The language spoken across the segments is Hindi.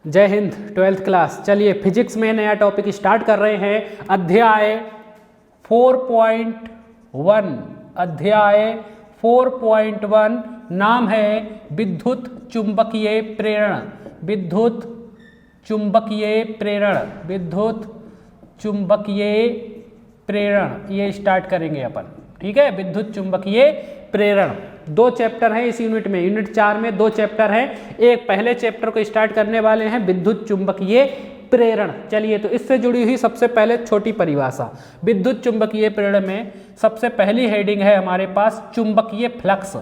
जय हिंद। 12th class. चलिए फिजिक्स में नया टॉपिक स्टार्ट कर रहे हैं। अध्याय 4.1। अध्याय 4.1 नाम है विद्युत चुंबकीय प्रेरण। विद्युत चुंबकीय प्रेरण। विद्युत चुंबकीय प्रेरण ये स्टार्ट करेंगे अपन। ठीक है, विद्युत चुंबकीय प्रेरण। 2 चैप्टर हैं इस यूनिट में। यूनिट 4 में 2 चैप्टर हैं। एक पहले चैप्टर को स्टार्ट करने वाले हैं विद्युत चुंबकीय प्रेरण। चलिए, तो इससे जुड़ी हुई सबसे पहले छोटी परिभाषा। विद्युत चुंबकीय प्रेरण में सबसे पहली हेडिंग है हमारे पास चुंबकीय फ्लक्स।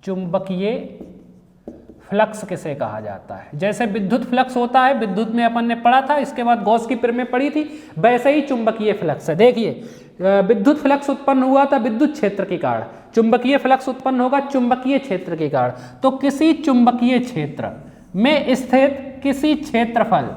चुंबकीय फ्लक्स किसे कहा जाता है? जैसे विद्युत फ्लक्स होता है, विद्युत में अपन ने पढ़ा था, इसके बाद गॉस की प्रमेय पढ़ी थी, वैसे ही चुंबकीय फ्लक्स है। देखिए, विद्युत फ्लक्स उत्पन्न हुआ था विद्युत क्षेत्र के कारण, चुंबकीय फ्लक्स उत्पन्न होगा चुंबकीय क्षेत्र के कारण। तो किसी चुंबकीय क्षेत्र में स्थित किसी क्षेत्रफल,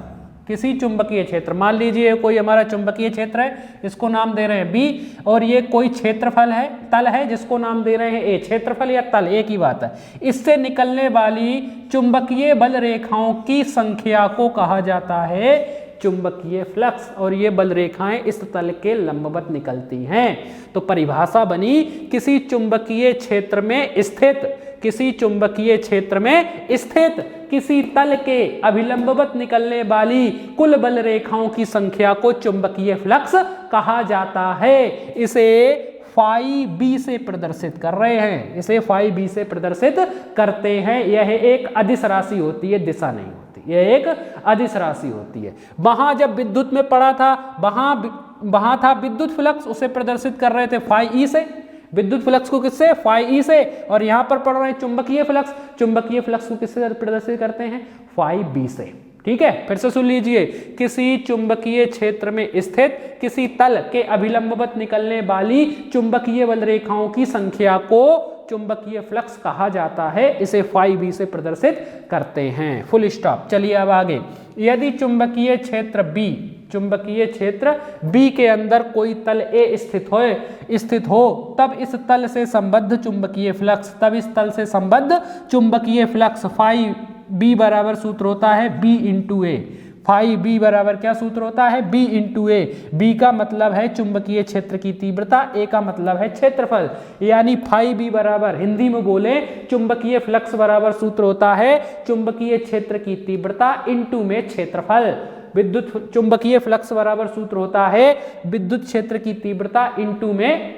किसी चुंबकीय क्षेत्र, मान लीजिए कोई हमारा चुंबकीय क्षेत्र है, इसको नाम दे रहे हैं बी, और ये कोई क्षेत्रफल है, तल है, जिसको नाम दे रहे हैं ए। क्षेत्रफल या तल एक ही बात है। इससे निकलने वाली चुंबकीय बल रेखाओं की संख्या को कहा जाता है चुंबकीय फ्लक्स, और ये बल रेखाएं इस तल के लंबवत निकलती हैं। तो परिभाषा बनी, किसी चुंबकीय क्षेत्र में स्थित, किसी चुंबकीय क्षेत्र में स्थित किसी तल के अभिलंबवत निकलने वाली कुल बल रेखाओं की संख्या को चुंबकीय फ्लक्स कहा जाता है। इसे फाई बी से प्रदर्शित कर रहे हैं, इसे फाई बी से प्रदर्शित करते हैं। यह एक अदिश राशि होती है, दिशा नहीं होती, यह एक अदिश राशि होती है। वहां जब विद्युत में पढ़ा था, वहां था विद्युत फ्लक्स, उसे प्रदर्शित कर रहे थे फाई ई से। विद्युत फ्लक्स को किससे? फाई ई से। और यहां पर पढ़ रहे हैं चुंबकीय फ्लक्स, चुंबकीय फ्लक्स को किससे प्रदर्शित करते हैं? फाई बी से। ठीक है, फिर से सुन लीजिए, किसी चुंबकीय क्षेत्र में स्थित किसी तल के अभिलंबवत निकलने वाली चुंबकीय बल रेखाओं की संख्या को चुंबकीय फ्लक्स कहा जाता है। इसे फाई बी से प्रदर्शित करते हैं। Full stop. चलिए अब आगे। यदि चुंबकीय क्षेत्र बी, चुंबकीय क्षेत्र बी के अंदर कोई तल ए स्थित हो तब इस तल से संबद्ध चुंबकीय फ्लक्स, तब इस तल से संबद्ध चुंबकीय फ्लक्स फाई बी बराबर सूत्र होता है बी इंटू ए। फाई बी बराबर क्या सूत्र होता है? बी इंटू ए। बी का मतलब है चुंबकीय क्षेत्र की तीव्रता, ए का मतलब है क्षेत्रफल। यानी फाई बी बराबर, हिंदी में बोले, चुंबकीय फ्लक्स बराबर सूत्र होता है चुंबकीय क्षेत्र की तीव्रता इंटू में क्षेत्रफल। विद्युत चुंबकीय फ्लक्स बराबर सूत्र होता है विद्युत क्षेत्र की तीव्रता इंटू में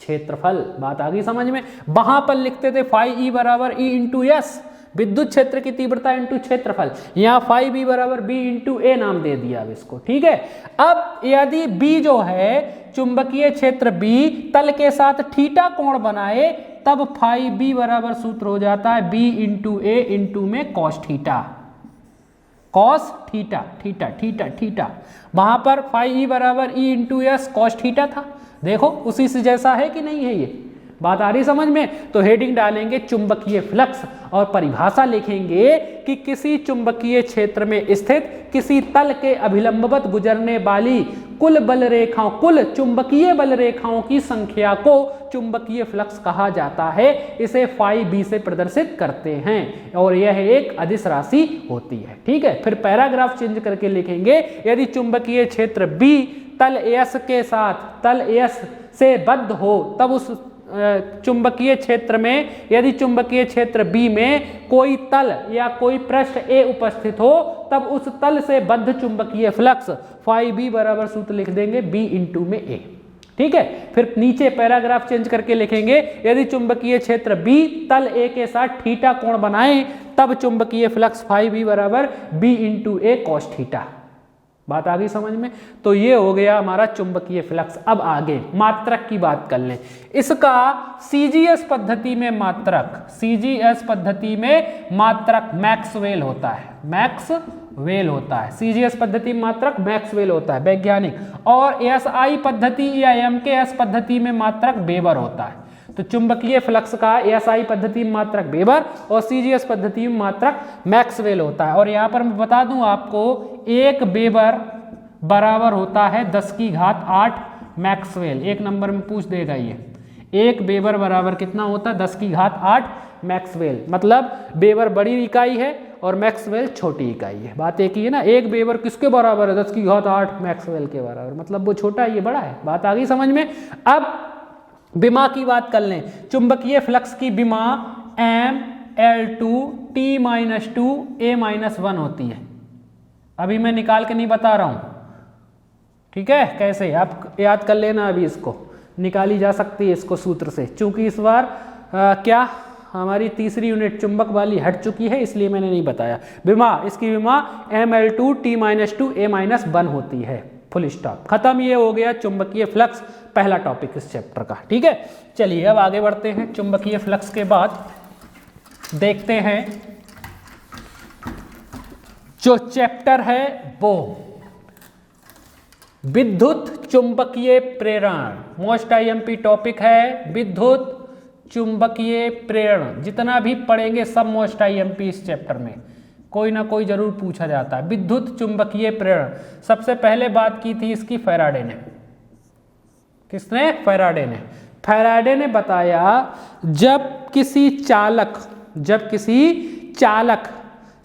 क्षेत्रफल। बात आ गई समझ में? वहां पर लिखते थे फाई ई बराबर ई इंटू एस, विद्युत क्षेत्र की तीव्रता इंटू क्षेत्रफल। यहाँ फाई बी बराबर बी इंटू ए नाम दे दिया अब इसको। ठीक है, अब यदि बी जो है चुंबकीय क्षेत्र बी तल के साथ थीटा कोण बनाए, तब फाई बी बराबर सूत्र हो जाता है बी इंटू ए इंटू में cos theta. Cos theta, theta theta theta. वहां पर फाई ई बराबर E into S cos theta था। देखो उसी से जैसा है कि नहीं है? ये बात आ रही समझ में? तो हेडिंग डालेंगे चुंबकीय फ्लक्स और परिभाषा लिखेंगे कि किसी चुंबकीय क्षेत्र में स्थित किसी तल के अभिलंबवत गुजरने वाली कुल बल रेखाओं, कुल चुंबकीय बल रेखाओं की संख्या को चुंबकीय फ्लक्स कहा जाता है। इसे फाई बी से प्रदर्शित करते हैं और यह एक अदिश राशि होती है। ठीक है, फिर पैराग्राफ चेंज करके लिखेंगे, यदि चुंबकीय क्षेत्र बी तल एस के साथ, तल एस से बद्ध हो, तब उस चुंबकीय क्षेत्र में, यदि चुंबकीय क्षेत्र बी में कोई तल या कोई पृष्ठ ए उपस्थित हो, तब उस तल से बद्ध चुंबकीय फ्लक्स फाई बी बराबर सूत्र लिख देंगे बी इंटू में ए। ठीक है, फिर नीचे पैराग्राफ चेंज करके लिखेंगे, यदि चुंबकीय क्षेत्र बी तल ए के साथ थीटा कोण बनाए, तब चुंबकीय फ्लक्स फाई बी बराबर बी इंटू ए कॉस थीटा। बात आ गई समझ में? तो ये हो गया हमारा चुंबकीय फ्लक्स। अब आगे मात्रक की बात कर लें। इसका सीजीएस पद्धति में मात्रक, सीजीएस पद्धति में मात्रक मैक्सवेल होता है, मैक्सवेल होता है। सीजीएस पद्धति में मात्रक मैक्सवेल होता है वैज्ञानिक, और एसआई पद्धति या एमकेएस पद्धति में मात्रक वेबर होता है। तो चुंबकीय फ्लक्स का एसआई पद्धति में मात्रक वेबर और सीजीएस पद्धति में मात्रक मैक्सवेल होता है। और यहाँ पर मैं बता दूं आपको, 1 वेबर बराबर होता है 10 की घात 8 मैक्सवेल। 1 नंबर में पूछ देगा ये, 1 वेबर बराबर कितना होता है? 10 की घात 8 मैक्सवेल। मतलब वेबर बड़ी इकाई है और मैक्सवेल छोटी इकाई है। बात एक ही है ना, एक वेबर किसके बराबर है? 10 की घात 8 मैक्सवेल के बराबर, मतलब वो छोटा है ये बड़ा है। बात आ गई समझ में। अब विमा की बात कर लें। चुंबकीय फ्लक्स की विमा ML2T-2A-1 होती है। अभी मैं निकाल के नहीं बता रहा हूं, ठीक है? कैसे आप याद कर लेना, अभी इसको निकाली जा सकती है इसको सूत्र से। चूंकि इस बार क्या हमारी तीसरी यूनिट चुंबक वाली हट चुकी है, इसलिए मैंने नहीं बताया। विमा, इसकी विमा ML2T-2A-1 होती है। फुल स्टॉप, खत्म। ये हो गया चुंबकीय फ्लक्स, पहला टॉपिक इस चैप्टर का, ठीक है? चलिए अब आगे बढ़ते हैं। चुंबकीय फ्लक्स के बाद देखते हैं जो चैप्टर है वो विद्युत चुंबकीय प्रेरण। मोस्ट आईएमपी टॉपिक है विद्युत चुंबकीय प्रेरण। जितना भी पढ़ेंगे सब मोस्ट आईएमपी इस चैप्टर में, कोई ना कोई जरूर पूछा जाता है। विद्युत चुंबकीय प्रेरण सबसे पहले बात की थी इसकी फैराडे ने। किसने? फैराडे ने। फैराडे ने बताया जब किसी चालक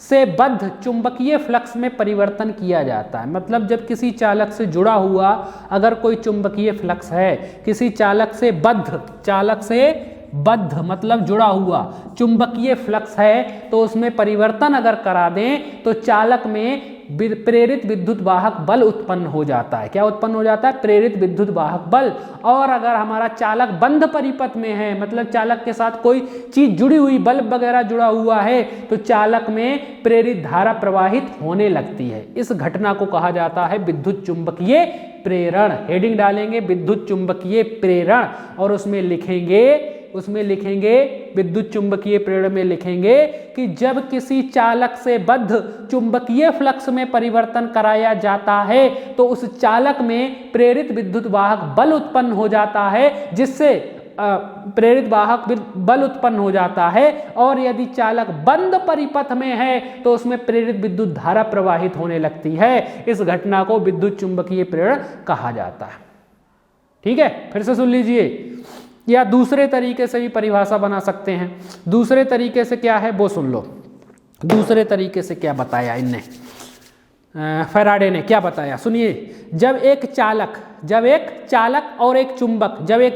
से बद्ध चुंबकीय फ्लक्स में परिवर्तन किया जाता है, मतलब जब किसी चालक से जुड़ा हुआ अगर कोई चुंबकीय फ्लक्स है, किसी चालक से बद्ध मतलब जुड़ा हुआ चुंबकीय फ्लक्स है, तो उसमें परिवर्तन अगर करा दें तो चालक में प्रेरित विद्युत वाहक बल उत्पन्न हो जाता है। क्या उत्पन्न हो जाता है? प्रेरित विद्युत वाहक बल। और अगर हमारा चालक बंद परिपथ में है, मतलब चालक के साथ कोई चीज जुड़ी हुई, बल्ब वगैरह जुड़ा हुआ है, तो चालक में प्रेरित धारा प्रवाहित होने लगती है। इस घटना को कहा जाता है विद्युत चुंबकीय प्रेरण। हेडिंग डालेंगे विद्युत चुंबकीय प्रेरण और उसमें लिखेंगे विद्युत चुंबकीय प्रेरण में लिखेंगे कि जब किसी चालक से बद्ध चुंबकीय फ्लक्स में परिवर्तन कराया जाता है तो उस चालक में प्रेरित विद्युत वाहक बल उत्पन्न हो जाता है, जिससे प्रेरित वाहक बल उत्पन्न हो जाता है। और यदि चालक बंद परिपथ में है तो उसमें प्रेरित विद्युत धारा प्रवाहित होने लगती है। इस घटना को विद्युत चुंबकीय प्रेरण कहा जाता है, ठीक है? फिर से सुन लीजिए, या दूसरे तरीके से भी परिभाषा बना सकते हैं। दूसरे तरीके से क्या है वो सुन लो। दूसरे तरीके से क्या बताया इनने, फैराडे ने क्या बताया, सुनिए। जब एक चालक और एक चुंबक, ये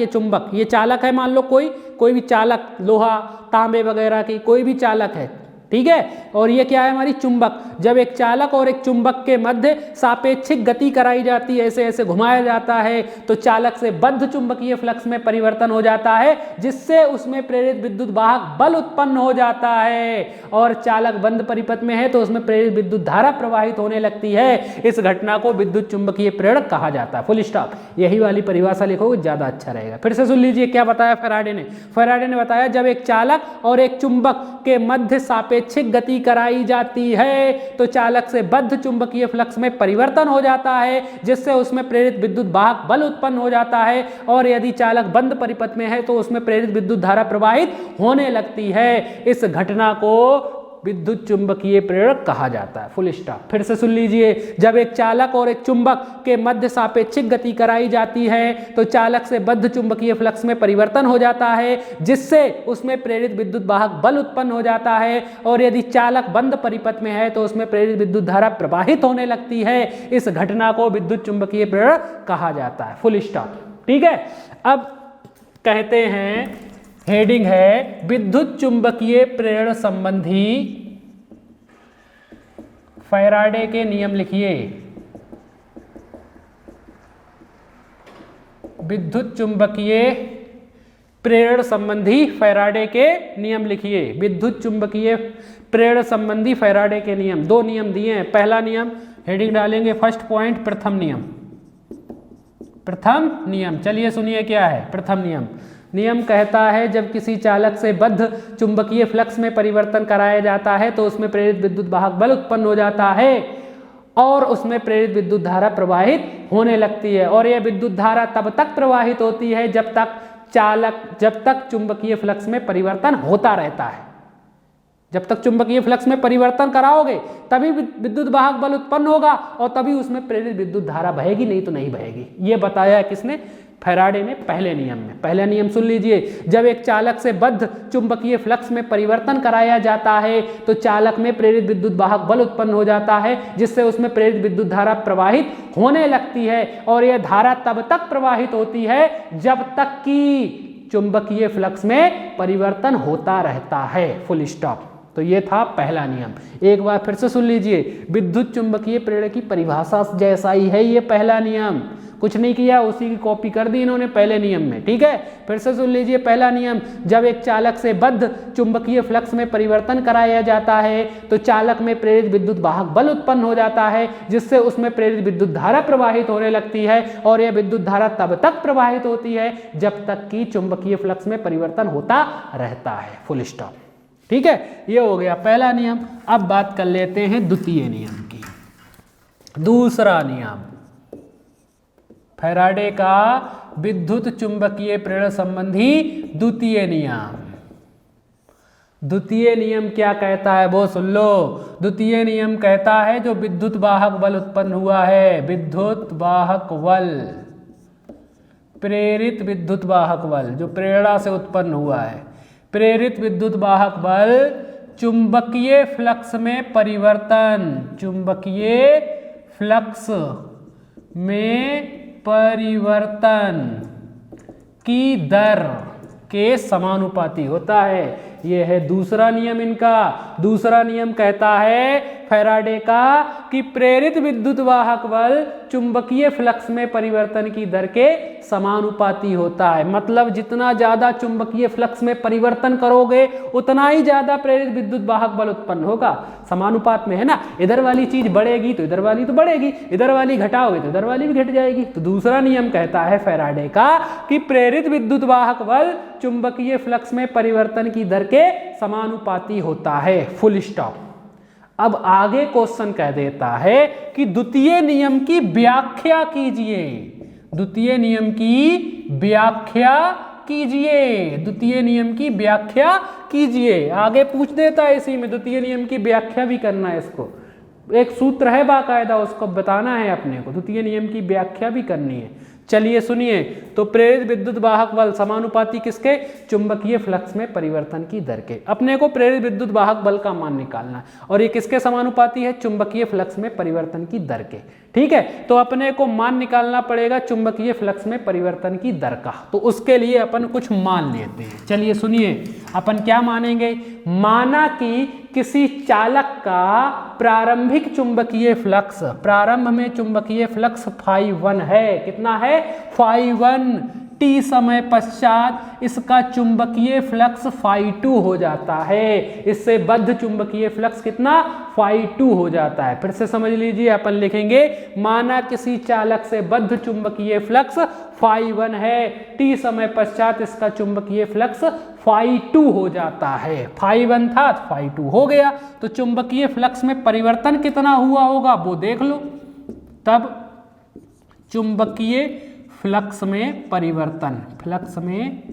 चुंबक, ये चालक है, मान लो कोई भी चालक, लोहा तांबे वगैरह की कोई भी चालक है, ठीक है? और ये क्या है? हमारी चुंबक। जब एक चालक और एक चुंबक के मध्य सापेक्षिक गति कराई जाती है, ऐसे ऐसे घुमाया जाता है, तो चालक से बद्ध चुंबकीय फ्लक्स में परिवर्तन हो जाता है, जिससे उसमें प्रेरित विद्युत वाहक बल उत्पन्न हो जाता है। और चालक बंद परिपथ में है तो उसमें प्रेरित विद्युत धारा प्रवाहित होने लगती है। इस घटना को विद्युत चुंबकीय प्रेरण कहा जाता है। Full stop. यही वाली परिभाषा लिखोगे ज्यादा अच्छा रहेगा। फिर से सुन लीजिए क्या बताया फैराडे ने। फैराडे ने बताया जब एक चालक और एक चुंबक के मध्य सापेक्षिक गति कराई जाती है तो चालक से बद्ध चुंबकीय फ्लक्स में परिवर्तन हो जाता है, जिससे उसमें प्रेरित विद्युत वाहक बल उत्पन्न हो जाता है। और यदि चालक बंद परिपथ में है तो उसमें प्रेरित विद्युत धारा प्रवाहित होने लगती है। इस घटना को विद्युत चुंबकीय प्रेरण कहा जाता है। Full stop. फिर से सुन लीजिए, जब एक चालक और एक चुंबक के मध्य सापेक्षिक गति कराई जाती है तो चालक से बद्ध चुंबकीय फ्लक्स में परिवर्तन हो जाता है, जिससे उसमें प्रेरित विद्युत वाहक बल उत्पन्न हो जाता है। और यदि चालक बंद परिपथ में है तो उसमें प्रेरित विद्युत धारा प्रवाहित होने लगती है। इस घटना को विद्युत चुंबकीय प्रेरण कहा जाता है। फुल स्टॉप, ठीक है? अब कहते हैं, हेडिंग है विद्युत चुंबकीय प्रेरण संबंधी फैराडे के नियम लिखिए। विद्युत चुंबकीय प्रेरण संबंधी फैराडे के नियम लिखिए। विद्युत चुंबकीय प्रेरण संबंधी फैराडे के नियम, 2 नियम दिए हैं। पहला नियम हेडिंग डालेंगे फर्स्ट पॉइंट, प्रथम नियम। चलिए सुनिए क्या है प्रथम नियम। नियम कहता है जब किसी चालक से बद्ध चुंबकीय फ्लक्स में परिवर्तन कराया जाता है तो उसमें प्रेरित विद्युत वाहक बल उत्पन्न हो जाता है और उसमें प्रेरित विद्युत धारा प्रवाहित होने लगती है। और यह विद्युत धारा तब तक प्रवाहित होती है जब तक चुंबकीय फ्लक्स में परिवर्तन होता रहता है। जब तक चुंबकीय फ्लक्स में परिवर्तन कराओगे तभी विद्युत वाहक बल उत्पन्न होगा और तभी उसमें प्रेरित विद्युत धारा बहेगी, नहीं तो नहीं बहेगी। ये बताया किसने? फैराडे ने पहले नियम में, पहला नियम सुन लीजिए, जब एक चालक से बद्ध चुंबकीय फ्लक्स में परिवर्तन कराया जाता है तो चालक में प्रेरित विद्युत वाहक बल उत्पन्न हो जाता है, जिससे उसमें प्रेरित विद्युत धारा प्रवाहित होने लगती है, और यह धारा तब तक प्रवाहित होती है जब तक कि चुंबकीय फ्लक्स में परिवर्तन होता रहता है। Full stop. तो ये था पहला नियम। एक बार फिर से सुन लीजिए, विद्युत चुंबकीय प्रेरण की परिभाषा जैसा ही है ये पहला नियम, कुछ नहीं किया, उसी की कॉपी कर दी इन्होंने पहले नियम में। ठीक है, फिर से सुन लीजिए पहला नियम, जब एक चालक से बद्ध चुंबकीय फ्लक्स में परिवर्तन कराया जाता है तो चालक में प्रेरित विद्युत वाहक बल उत्पन्न हो जाता है, जिससे उसमें प्रेरित विद्युत धारा प्रवाहित होने लगती है, और यह विद्युत धारा तब तक प्रवाहित होती है जब तक कि चुंबकीय फ्लक्स में परिवर्तन होता रहता है। Full stop. ठीक है, ये हो गया पहला नियम। अब बात कर लेते हैं द्वितीय नियम की। दूसरा नियम, फैराडे का विद्युत चुंबकीय प्रेरण संबंधी द्वितीय नियम। द्वितीय नियम क्या कहता है वो सुन लो। द्वितीय नियम कहता है जो विद्युत वाहक बल उत्पन्न हुआ है, विद्युत वाहक बल, प्रेरित विद्युत वाहक बल जो प्रेरणा से उत्पन्न हुआ है, प्रेरित विद्युत वाहक बल चुंबकीय फ्लक्स में परिवर्तन, चुंबकीय फ्लक्स में परिवर्तन की दर के समानुपाती होता है। यह है दूसरा नियम इनका। दूसरा नियम कहता है फैराडे का कि प्रेरित विद्युत वाहक बल चुंबकीय फ्लक्स में परिवर्तन की दर के समानुपाती होता है। मतलब जितना ज्यादा चुंबकीय फ्लक्स में परिवर्तन करोगे उतना ही ज्यादा प्रेरित विद्युत वाहक बल उत्पन्न होगा। समानुपात में है ना, इधर वाली चीज बढ़ेगी तो इधर वाली तो बढ़ेगी, इधर वाली घटाओगे तो इधर वाली भी घट जाएगी। तो दूसरा नियम कहता है फैराडे का कि प्रेरित विद्युत वाहक बल चुंबकीय फ्लक्स में परिवर्तन की दर के समानुपाती होता है। Full stop. अब आगे क्वेश्चन कह देता है कि द्वितीय नियम की व्याख्या कीजिए। द्वितीय नियम की व्याख्या कीजिए। द्वितीय नियम की व्याख्या कीजिए। आगे पूछ देता है इसी में, द्वितीय नियम की व्याख्या भी करना है इसको। एक सूत्र है बाकायदा, उसको बताना है अपने को, द्वितीय नियम की व्याख्या भी करनी है। चलिए सुनिए। तो प्रेरित विद्युत वाहक बल समानुपाती किसके? चुंबकीय फ्लक्स में परिवर्तन की दर के। अपने को प्रेरित विद्युत वाहक बल का मान निकालना है, और ये किसके समानुपाती है? चुंबकीय फ्लक्स में परिवर्तन की दर के। ठीक है, तो अपने को मान निकालना पड़ेगा चुंबकीय फ्लक्स में परिवर्तन की दर का। तो उसके लिए अपन कुछ मान लेते हैं। चलिए सुनिए, अपन क्या मानेंगे? माना कि किसी चालक का प्रारंभिक चुंबकीय फ्लक्स, प्रारंभ में चुंबकीय फ्लक्स φ1 है। कितना है? φ1। टी समय पश्चात इसका चुंबकीय फ्लक्स φ2 हो जाता है। इससे बद्ध चुंबकीय फ्लक्स कितना? φ2 हो जाता है। फिर से समझ लीजिए, अपन लिखेंगे माना किसी चालक से बद्ध चुंबकीय फ्लक्स φ1 है, टी समय पश्चात इसका चुंबकीय फ्लक्स φ2 हो जाता है। φ1 था तो φ2 हो गया। तो चुंबकीय फ्लक्स में परिवर्तन कितना हुआ होगा वो देख लो। तब चुंबकीय फ्लक्स में परिवर्तन, फ्लक्स में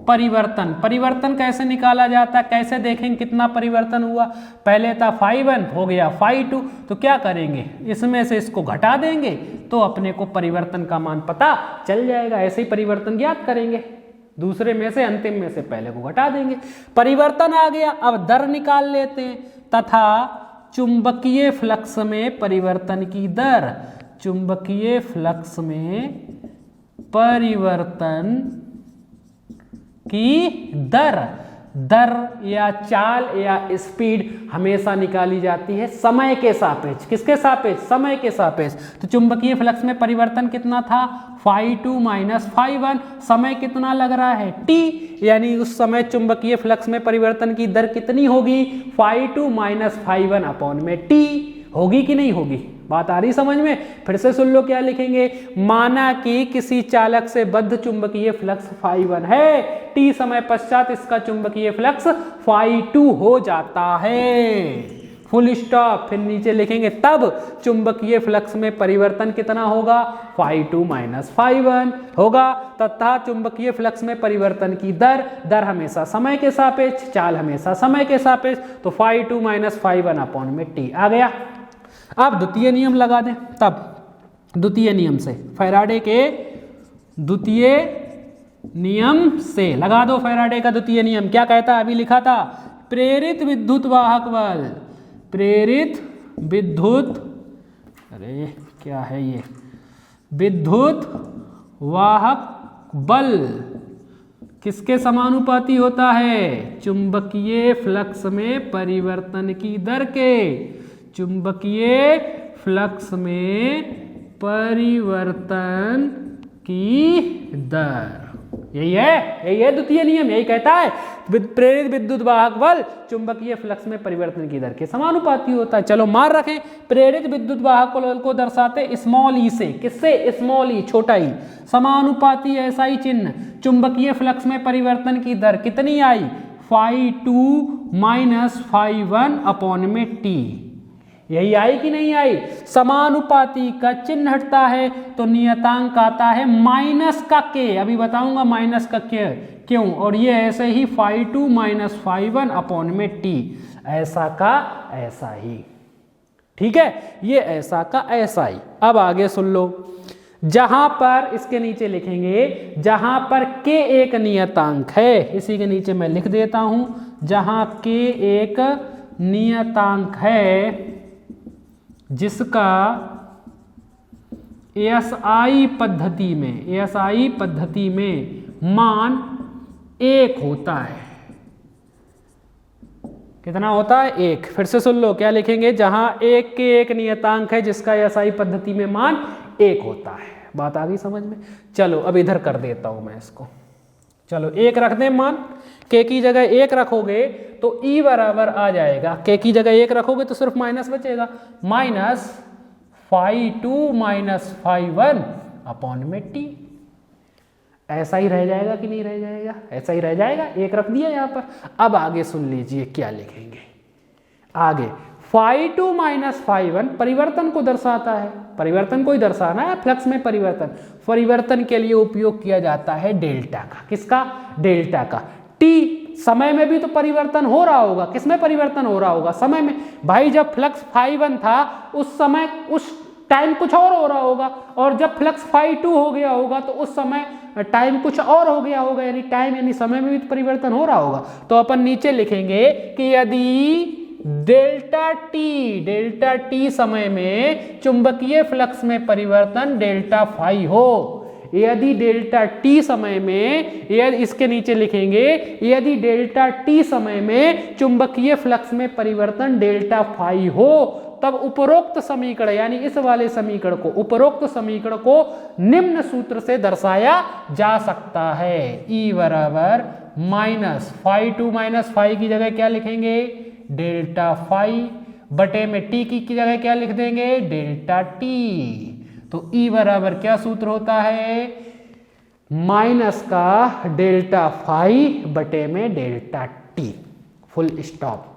परिवर्तन, परिवर्तन कैसे निकाला जाता है? कैसे देखेंगे कितना परिवर्तन हुआ? पहले था φ1, हो गया φ2। तो क्या करेंगे? इसमें से इसको घटा देंगे तो अपने को परिवर्तन का मान पता चल जाएगा। ऐसे ही परिवर्तन ज्ञात करेंगे, दूसरे में से अंतिम में से पहले को घटा देंगे। परिवर्तन आ गया, अब दर निकाल लेते हैं। तथा चुंबकीय फ्लक्स में परिवर्तन की दर, चुंबकीय फ्लक्स में परिवर्तन की दर, दर या चाल या स्पीड हमेशा निकाली जाती है समय के सापेक्ष। किसके सापेक्ष? समय के सापेक्ष। तो चुंबकीय फ्लक्स में परिवर्तन कितना था? φ2 माइनस φ1। समय कितना लग रहा है? t, यानी उस समय चुंबकीय फ्लक्स में परिवर्तन की दर कितनी होगी? φ2 माइनस φ1 अपॉन में t होगी कि नहीं होगी? बात आ रही समझ में? फिर से सुन लो क्या लिखेंगे। माना कि किसी चालक से बद्ध चुंबकीय फ्लक्स φ1 है, टी समय पश्चात इसका चुंबकीय फ्लक्स φ2 हो जाता है। Full stop. फिर नीचे लिखेंगे तब चुंबकीय फ्लक्स में परिवर्तन कितना होगा? φ2 माइनस φ1 होगा। तथा चुंबकीय फ्लक्स में परिवर्तन की दर, दर हमेशा समय के सापेक्ष, चाल हमेशा समय के सापेक्ष। तो φ2 माइनस φ1 अपॉन में t आ गया। अब द्वितीय नियम लगा दें। तब द्वितीय नियम से फैराडे के द्वितीय नियम से। लगा दो फैराडे का द्वितीय नियम। क्या कहता है, अभी लिखा था, प्रेरित विद्युत वाहक बल, प्रेरित विद्युत, अरे क्या है ये, विद्युत वाहक बल किसके समानुपाती होता है, चुंबकीय फ्लक्स में परिवर्तन की दर के, चुंबकीय फ्लक्स में परिवर्तन की दर। यही है द्वितीय नियम, यही कहता है प्रेरित विद्युत वाहक बल चुंबकीय फ्लक्स में परिवर्तन की दर के समानुपाती होता है। चलो मार रखें, प्रेरित विद्युत वाहक बल को दर्शाते स्मॉल ई से, किससे, स्मॉल ई, छोटा ई, समानुपाती ऐसा ही चिन्ह, चुंबकीय फ्लक्स में परिवर्तन की दर कितनी आई, φ2 - φ1 अपॉन में टी। यही आई कि नहीं आई। समानुपाती का चिन्ह हटता है तो नियतांक आता है माइनस का के, अभी बताऊंगा माइनस का के क्यों, और ये ऐसे ही φ2 - φ1 अपॉन में टी, ऐसा का ऐसा ही, ठीक है, ये ऐसा का ऐसा ही। अब आगे सुन लो, जहां पर इसके नीचे लिखेंगे, जहां पर के एक नियतांक है, इसी के नीचे मैं लिख देता हूं, जहां के एक नियतांक है जिसका एएसआई पद्धति में, एएसआई पद्धति में मान 1 होता है। कितना होता है, 1। फिर से सुन लो, क्या लिखेंगे, जहां एक के एक नियतांक है जिसका एएसआई पद्धति में मान 1 होता है। बात आ गई समझ में। चलो अब इधर कर देता हूं मैं इसको, चलो 1 रख दें मान, के की जगह 1 रखोगे तो ई बराबर आ जाएगा, के की जगह 1 रखोगे तो सिर्फ माइनस बचेगा, माइनस φ2 - φ1 अपॉन में टी। ऐसा ही रह जाएगा कि नहीं रह जाएगा, ऐसा ही रह जाएगा, 1 रख दिया यहाँ पर। अब आगे सुन लीजिए क्या लिखेंगे, आगे φ2 - φ1 परिवर्तन को दर्शाता है, परिवर्तन को ही दर्शाना है, फ्लक्स में परिवर्तन, परिवर्तन के लिए उपयोग किया जाता है डेल्टा का, किसका, डेल्टा का। टी समय में भी तो परिवर्तन हो रहा होगा, किसमें परिवर्तन हो रहा होगा, समय में। भाई जब फ्लक्स φ1 था उस समय, उस टाइम कुछ और हो रहा होगा, और जब फ्लक्स φ2 हो गया होगा तो उस समय टाइम कुछ और हो गया होगा, यानी टाइम यानी समय में भी तो परिवर्तन हो रहा होगा। तो अपन नीचे लिखेंगे कि यदि डेल्टा टी समय में चुंबकीय फ्लक्स में परिवर्तन डेल्टा फाई हो, यदि डेल्टा टी समय में, यदि इसके नीचे लिखेंगे, यदि डेल्टा टी समय में चुंबकीय फ्लक्स में परिवर्तन डेल्टा फाई हो, तब उपरोक्त समीकरण यानी इस वाले समीकरण को, उपरोक्त समीकरण को निम्न सूत्र से दर्शाया जा सकता है। ई बराबर माइनस φ2 - φ की जगह क्या लिखेंगे, डेल्टा फाई, बटे में टी की जगह क्या लिख देंगे, डेल्टा टी। तो ई बराबर क्या सूत्र होता है, माइनस का डेल्टा फाई बटे में डेल्टा टी, फुल स्टॉप।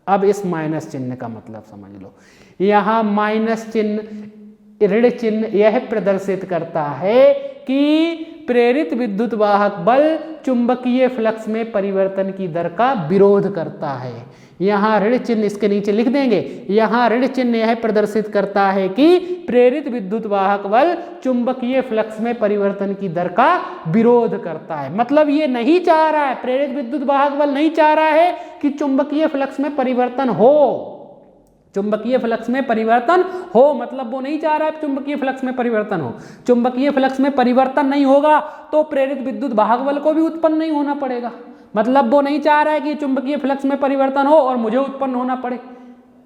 अब इस माइनस चिन्ह का मतलब समझ लो, यहां माइनस चिन्ह, ऋण चिन्ह यह प्रदर्शित करता है कि प्रेरित विद्युत वाहक बल चुंबकीय फ्लक्स में परिवर्तन की दर का विरोध करता है। यहाँ ऋण चिन्ह इसके नीचे लिख देंगे, यहाँ ऋण चिन्ह यह प्रदर्शित करता है कि प्रेरित विद्युत वाहक बल चुंबकीय फ्लक्स में परिवर्तन की दर का विरोध करता है। मतलब ये नहीं चाह रहा है, प्रेरित विद्युत वाहक बल नहीं चाह रहा है कि चुंबकीय फ्लक्स में परिवर्तन हो, चुंबकीय फ्लक्स में परिवर्तन हो, मतलब वो नहीं चाह रहा है चुंबकीय फ्लक्स में परिवर्तन हो। चुंबकीय फ्लक्स में परिवर्तन नहीं होगा तो प्रेरित विद्युत वाहक बल को भी उत्पन्न नहीं होना पड़ेगा। मतलब वो नहीं चाह रहा है कि चुंबकीय फ्लक्स में परिवर्तन हो और मुझे उत्पन्न होना पड़े।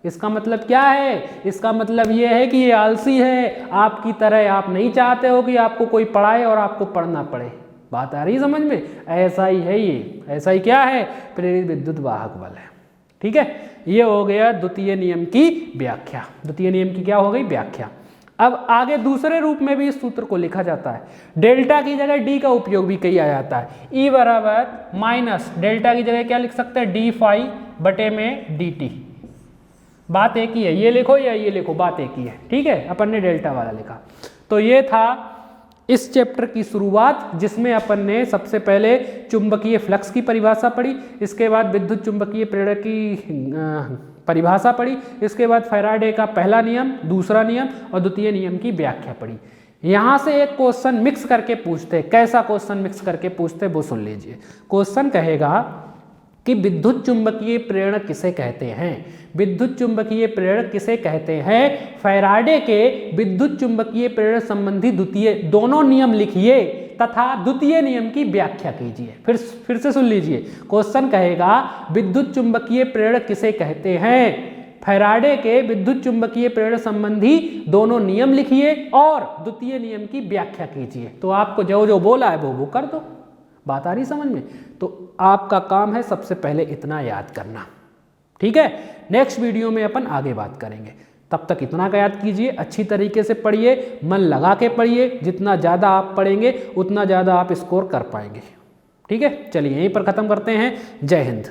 इसका मतलब क्या है, इसका मतलब ये है कि ये आलसी है, आपकी तरह आप नहीं चाहते हो कि आपको कोई पढ़ाए और आपको पढ़ना पड़े। बात आ रही समझ में, ऐसा ही है ये, ऐसा ही क्या है, प्रेरित विद्युत वाहक बल है। ठीक है, ये हो गया द्वितीय नियम की व्याख्या। द्वितीय नियम की क्या हो गई, व्याख्या। अब आगे दूसरे रूप में भी इस सूत्र को लिखा जाता है, डेल्टा की जगह डी का उपयोग भी किया जाता है। ई बराबर माइनस डेल्टा की जगह क्या लिख सकते हैं, डी फाई बटे में डी टी। बात एक ही है, ये लिखो या ये लिखो, बात एक ही है। ठीक है, अपन ने डेल्टा वाला लिखा। तो ये था इस चैप्टर की शुरुआत, जिसमें अपन ने सबसे पहले चुंबकीय फ्लक्स की परिभाषा पढ़ी, इसके बाद विद्युत चुंबकीय प्रेरण की परिभाषा पढ़ी, इसके बाद फैराडे का पहला नियम, दूसरा नियम और द्वितीय नियम की व्याख्या पढ़ी। यहां से एक क्वेश्चन मिक्स करके पूछते, कैसा क्वेश्चन मिक्स करके पूछते वो सुन लीजिए। क्वेश्चन कहेगा कि विद्युत चुंबकीय प्रेरण किसे कहते हैं। विद्युत चुंबकीय प्रेरण किसे कहते हैं? फैराडे के विद्युत चुंबकीय प्रेरण संबंधी द्वितीय दोनों नियम लिखिए तथा द्वितीय नियम की व्याख्या कीजिए। फिर से सुन लीजिए। क्वेश्चन कहेगा विद्युत चुंबकीय प्रेरण किसे कहते हैं? फैराडे के विद्युत चुंबकीय प्रेरण संबंधी दोनों नियम लिखिए और द्वितीय नियम की व्याख्या कीजिए। तो आपको जो जो बोला है वो कर दो। बात आ रही समझ में? तो आपका काम है सबसे पहले इतना याद करना, ठीक है। नेक्स्ट वीडियो में अपन आगे बात करेंगे। तब तक इतना का याद कीजिए, अच्छी तरीके से पढ़िए, मन लगा के पढ़िए। जितना ज़्यादा आप पढ़ेंगे उतना ज़्यादा आप स्कोर कर पाएंगे, ठीक है। चलिए यहीं पर ख़त्म करते हैं। जय हिंद।